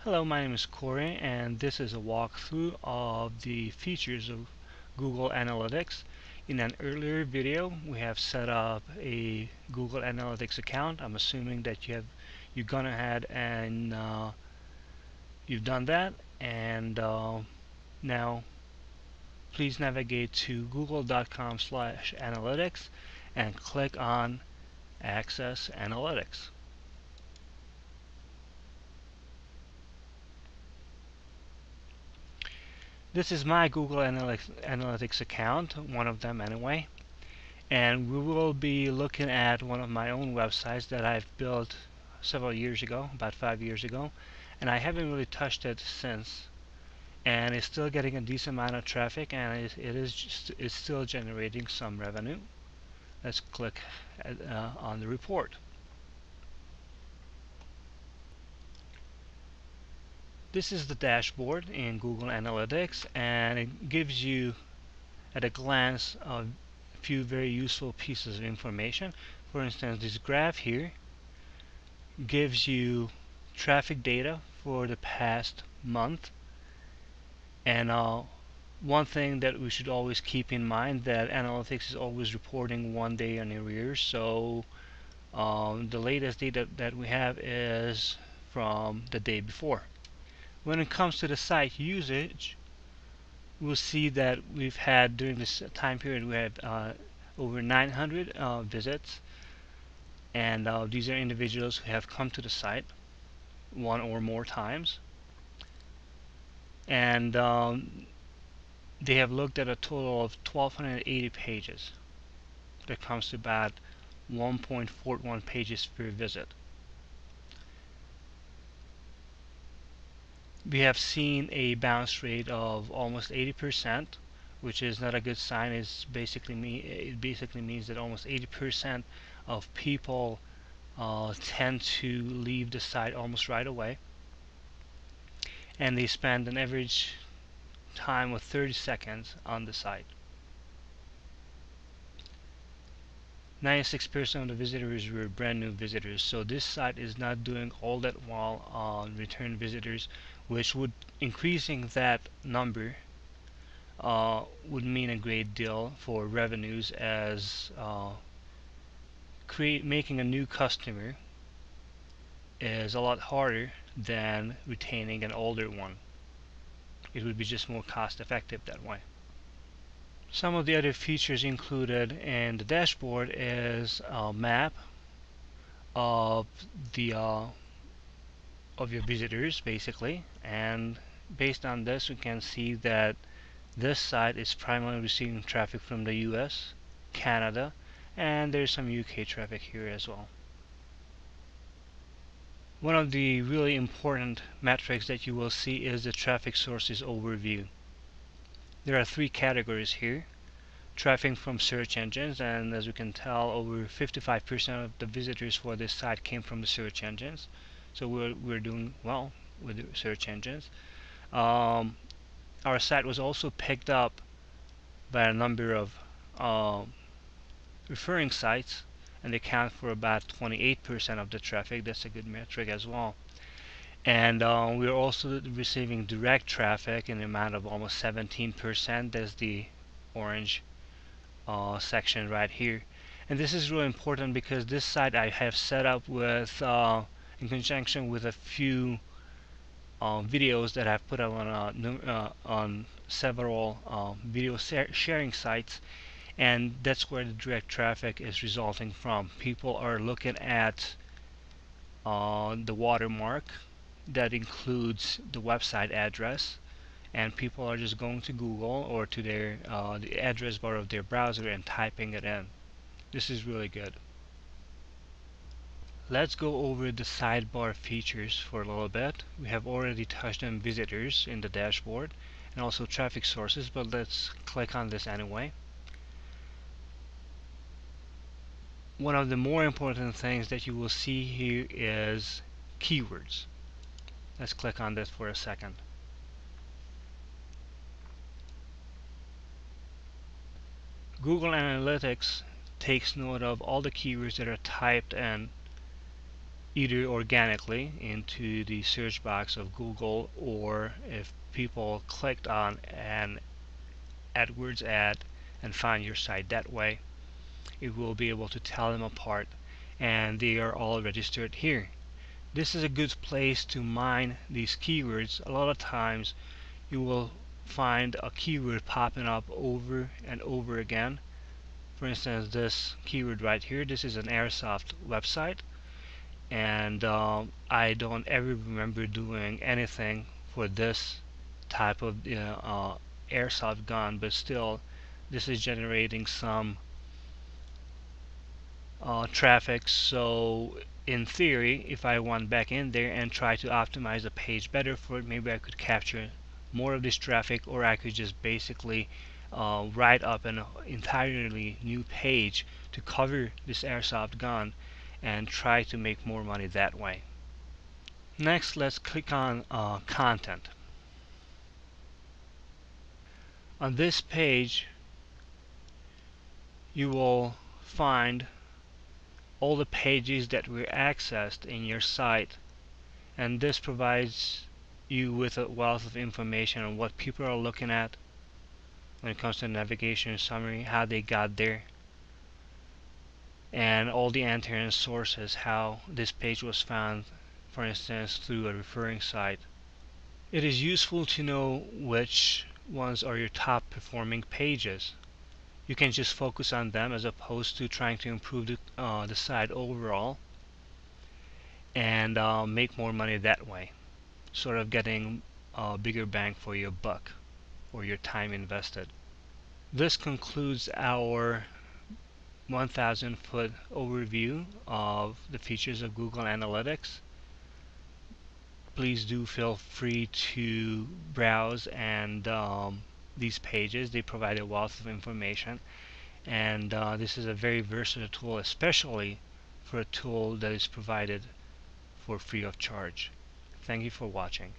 Hello, my name is Corey, and this is a walkthrough of the features of Google Analytics. In an earlier video, we have set up a Google Analytics account. I'm assuming that you've gone ahead and you've done that, and now please navigate to google.com/analytics and click on Access Analytics. This is my Google Analytics account, one of them anyway, and we will be looking at one of my own websites that I've built several years ago, about 5 years ago, and I haven't really touched it since, and it's still getting a decent amount of traffic, and it's still generating some revenue. Let's click on the report. This is the dashboard in Google Analytics, and it gives you at a glance a few very useful pieces of information. For instance, this graph here gives you traffic data for the past month, and one thing that we should always keep in mind that analytics is always reporting 1 day in arrears, so the latest data that we have is from the day before. When it comes to the site usage, we'll see that we've had during this time period we have over 900 visits, and these are individuals who have come to the site one or more times, and they have looked at a total of 1280 pages. That comes to about 1.41 pages per visit. We have seen a bounce rate of almost 80%, which is not a good sign. It basically means that almost 80% of people tend to leave the site almost right away, and they spend an average time of 30 seconds on the site. 96% of the visitors were brand new visitors, so this site is not doing all that well on return visitors, which would increasing that number would mean a great deal for revenues, as making a new customer is a lot harder than retaining an older one. It would be just more cost effective that way. Some of the other features included in the dashboard is a map of the of your visitors basically, and based on this we can see that this site is primarily receiving traffic from the US, Canada, and there's some UK traffic here as well. One of the really important metrics that you will see is the traffic sources overview. There are three categories here. Traffic from search engines, and as we can tell, over 55% of the visitors for this site came from the search engines, so we're doing well with the search engines. Our site was also picked up by a number of referring sites, and they account for about 28% of the traffic. That's a good metric as well. And we're also receiving direct traffic in the amount of almost 17%. That's the orange section right here. And this is really important because this site I have set up with in conjunction with a few videos that I've put on several video sharing sites, and that's where the direct traffic is resulting from. People are looking at the watermark that includes the website address, and people are just going to Google or to their the address bar of their browser and typing it in. This is really good. Let's go over the sidebar features for a little bit. We have already touched on visitors in the dashboard and also traffic sources, but let's click on this anyway. One of the more important things that you will see here is keywords. Let's click on this for a second. Google Analytics takes note of all the keywords that are typed in either organically into the search box of Google, or if people clicked on an AdWords ad and find your site that way, it will be able to tell them apart, and they are all registered here. This is a good place to mine these keywords. A lot of times you will find a keyword popping up over and over again. For instance, this keyword right here, this is an airsoft website, and I don't ever remember doing anything for this type of airsoft gun, but still this is generating some traffic. So in theory, if I went back in there and try to optimize the page better for it, maybe I could capture more of this traffic, or I could just basically write up an entirely new page to cover this airsoft gun and try to make more money that way. Next, let's click on content. On this page, you will find all the pages that were accessed in your site, and this provides you with a wealth of information on what people are looking at when it comes to navigation summary, how they got there, and all the anterior sources, how this page was found, for instance through a referring site. It is useful to know which ones are your top performing pages. You can just focus on them as opposed to trying to improve the site overall and make more money that way, sort of getting a bigger bang for your buck or your time invested. This concludes our 1000-foot overview of the features of Google Analytics. Please do feel free to browse and these pages. They provide a wealth of information, and this is a very versatile tool, especially for a tool that is provided for free of charge. Thank you for watching.